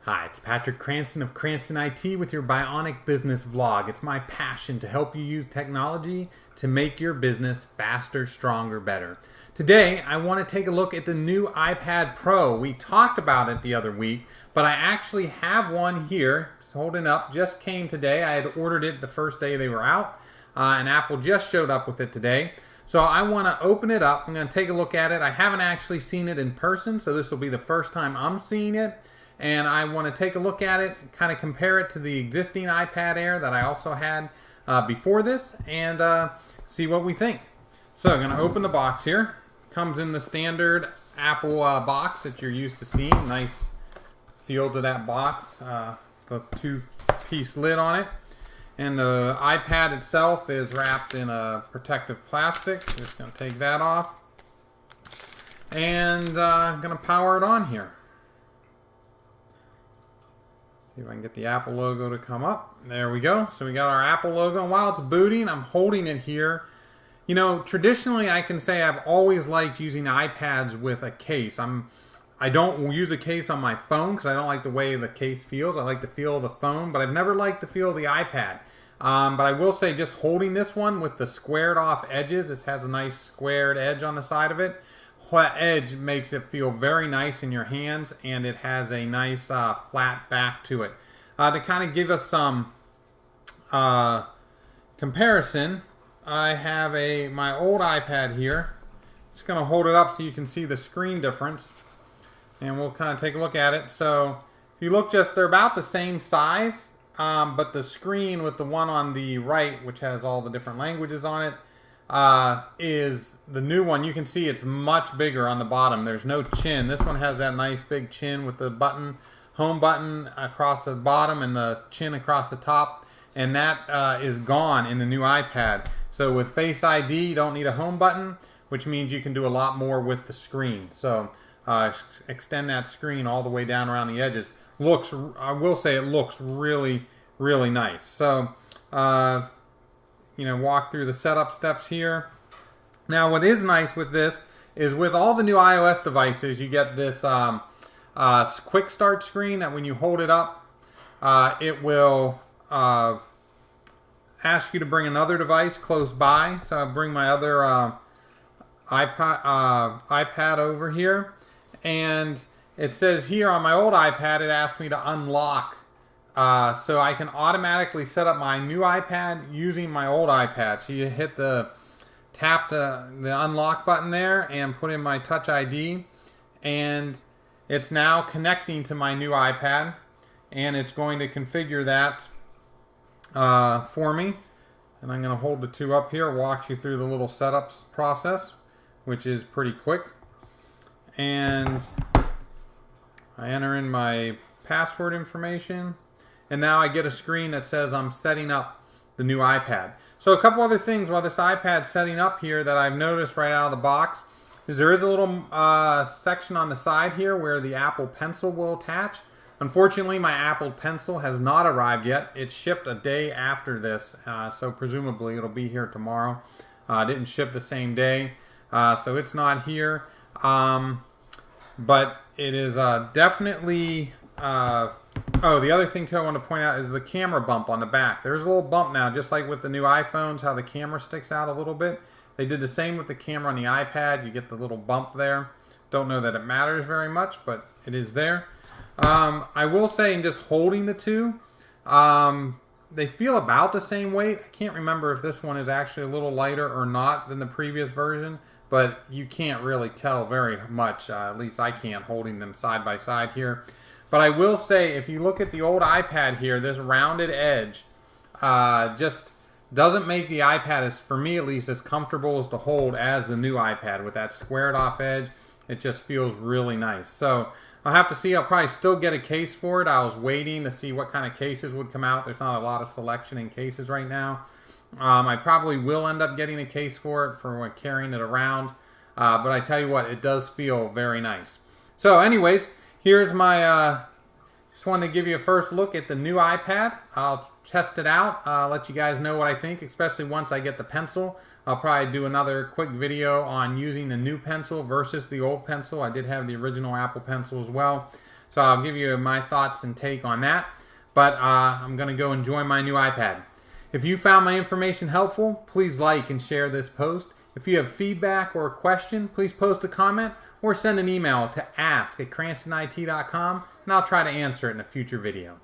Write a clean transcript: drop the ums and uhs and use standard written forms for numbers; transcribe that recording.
Hi, it's Patrick Cranston of Cranston IT with your Bionic Business Vlog. It's my passion to help you use technology to make your business faster, stronger, better. Today, I want to take a look at the new iPad Pro. We talked about it the other week, but I actually have one here. It's holding up, just came today. I had ordered it the first day they were out, and Apple just showed up with it today. So I want to open it up. I'm going to take a look at it. I haven't actually seen it in person, so this will be the first time I'm seeing it. And I want to take a look at it, kind of compare it to the existing iPad Air that I also had before this, and see what we think. So I'm going to open the box here. Comes in the standard Apple box that you're used to seeing. Nice feel to that box. The two-piece lid on it. And the iPad itself is wrapped in a protective plastic. So just going to take that off. And I'm going to power it on here. See if I can get the Apple logo to come up. There we go. So we got our Apple logo. And while it's booting, I'm holding it here. You know, traditionally I can say I've always liked using iPads with a case. I don't use a case on my phone because I don't like the way the case feels. I like the feel of the phone, but I've never liked the feel of the iPad. But I will say just holding this one with the squared off edges, it has a nice squared edge on the side of it. That edge makes it feel very nice in your hands, and it has a nice flat back to it. To kind of give us some comparison, I have my old iPad here. Just going to hold it up so you can see the screen difference, and we'll kind of take a look at it. So if you look, they're about the same size, but the screen with the one on the right, which has all the different languages on it, is the new one. You can see it's much bigger on the bottom. There's no chin. This one has that nice big chin with the button, home button across the bottom and the chin across the top, and that is gone in the new iPad. So with Face ID, you don't need a home button, which means you can do a lot more with the screen. So extend that screen all the way down around the edges. I will say it looks really, really nice. So walk through the setup steps here. Now, what is nice with this is with all the new iOS devices, you get this quick start screen that when you hold it up, it will ask you to bring another device close by. So I'll bring my other iPad over here, and it says here on my old iPad, it asked me to unlock. So I can automatically set up my new iPad using my old iPad. So you tap the unlock button there and put in my Touch ID, and it's now connecting to my new iPad, and it's going to configure that for me. And I'm going to hold the two up here, walk you through the little setups process, which is pretty quick. And I enter in my password information. And now I get a screen that says I'm setting up the new iPad. So a couple other things while this iPad's setting up here that I've noticed right out of the box is there is a little section on the side here where the Apple Pencil will attach. Unfortunately, my Apple Pencil has not arrived yet. It shipped a day after this, so presumably it'll be here tomorrow. Didn't ship the same day, so it's not here. But it is definitely... the other thing too I want to point out is the camera bump on the back. There's a little bump now, just like with the new iPhones, how the camera sticks out a little bit. They did the same with the camera on the iPad. You get the little bump there. Don't know that it matters very much, but it is there. I will say, in just holding the two, they feel about the same weight. I can't remember if this one is actually a little lighter or not than the previous version, but you can't really tell very much. At least I can't, holding them side by side here. But I will say, if you look at the old iPad here, this rounded edge just doesn't make the iPad, for me at least, as comfortable as to hold as the new iPad. With that squared off edge, it just feels really nice. So I'll have to see. I'll probably still get a case for it. I was waiting to see what kind of cases would come out. There's not a lot of selection in cases right now. I probably will end up getting a case for it for when carrying it around. But I tell you what, it does feel very nice. So anyways, here's my, just wanted to give you a first look at the new iPad. I'll test it out, let you guys know what I think, especially once I get the pencil. I'll probably do another quick video on using the new pencil versus the old pencil. I did have the original Apple Pencil as well. So I'll give you my thoughts and take on that. But I'm going to go enjoy my new iPad. If you found my information helpful, please like and share this post. If you have feedback or a question, please post a comment or send an email to ask@cranstonit.com, and I'll try to answer it in a future video.